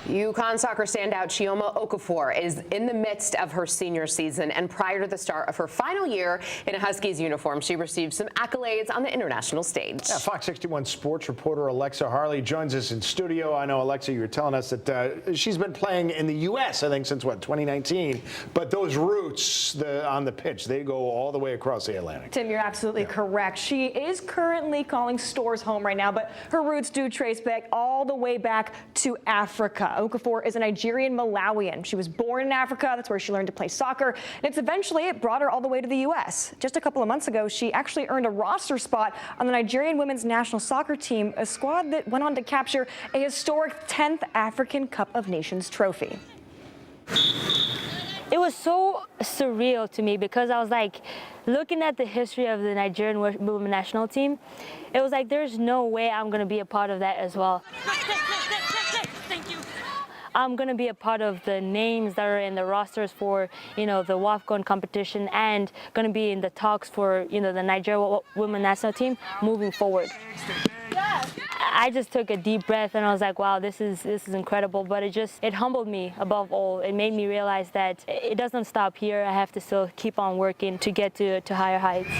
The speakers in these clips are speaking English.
UConn soccer standout Chioma Okafor is in the midst of her senior season, and prior to the start of her final year in a Huskies uniform, she received some accolades on the international stage. Yeah, Fox 61 sports reporter Alexa Harley joins us in studio. I know, Alexa, you were telling us that she's been playing in the U.S., I think, since, what, 2019? But those roots on the pitch, they go all the way across the Atlantic. Tim, you're absolutely correct. She is currently calling Storrs home right now, but her roots do trace back all the way back to Africa. Okafor is a Nigerian-Malawian. She was born in Africa. That's where she learned to play soccer. And it brought her all the way to the U.S. Just a couple of months ago, she actually earned a roster spot on the Nigerian women's national soccer team, a squad that went on to capture a historic 10th African Cup of Nations trophy. It was so surreal to me because I was like, looking at the history of the Nigerian women's national team, it was like, there's no way I'm going to be a part of that as well. Thank you. I'm going to be a part of the names that are in the rosters for, the WAFCON competition, and going to be in the talks for, the Nigerian women's national team moving forward. I just took a deep breath and I was like, wow, this is incredible. But it humbled me above all. It made me realize that it doesn't stop here. I have to still keep on working to get to higher heights.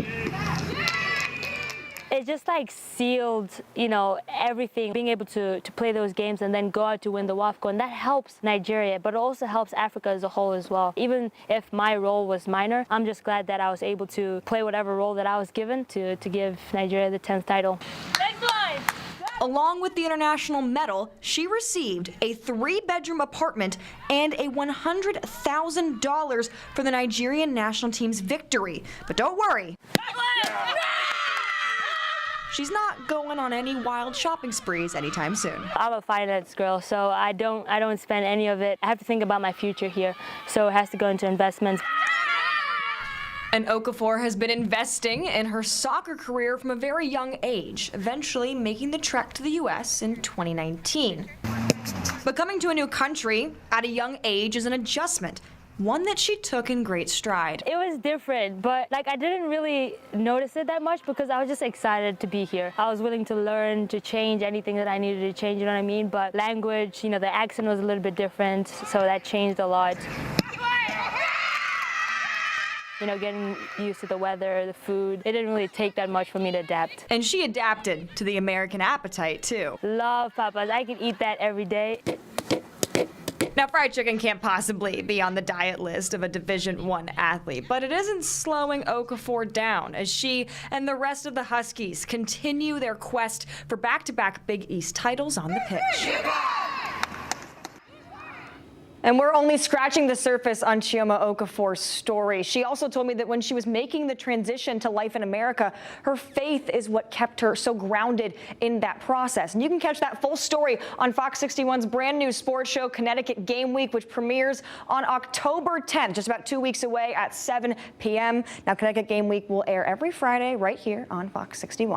It just like sealed, everything, being able to play those games and then go out to win the WAFCON. That helps Nigeria, but it also helps Africa as a whole as well. Even if my role was minor, I'm just glad that I was able to play whatever role that I was given to give Nigeria the 10th title. Along with the international medal, she received a 3-bedroom apartment and a $100,000 for the Nigerian national team's victory. But don't worry. She's not going on any wild shopping sprees anytime soon. I'm a finance girl, so I don't spend any of it. I have to think about my future here, so it has to go into investments. And Okafor has been investing in her soccer career from a very young age, eventually making the trek to the U.S. in 2019. But coming to a new country at a young age is an adjustment, one that she took in great stride. It was different, but I didn't really notice it that much because I was just excited to be here. I was willing to learn, to change anything that I needed to change, you know what I mean? But language, the accent was a little bit different, so that changed a lot. Getting used to the weather, the food, it didn't really take that much for me to adapt. And she adapted to the American appetite, too. Love papas. I can eat that every day. Now, fried chicken can't possibly be on the diet list of a Division I athlete, but it isn't slowing Okafor down as she and the rest of the Huskies continue their quest for back-to-back Big East titles on the pitch. And we're only scratching the surface on Chioma Okafor's story. She also told me that when she was making the transition to life in America, her faith is what kept her so grounded in that process. And you can catch that full story on Fox 61's brand new sports show, Connecticut Game Week, which premieres on October 10th, just about 2 weeks away at 7 p.m. Now, Connecticut Game Week will air every Friday right here on Fox 61.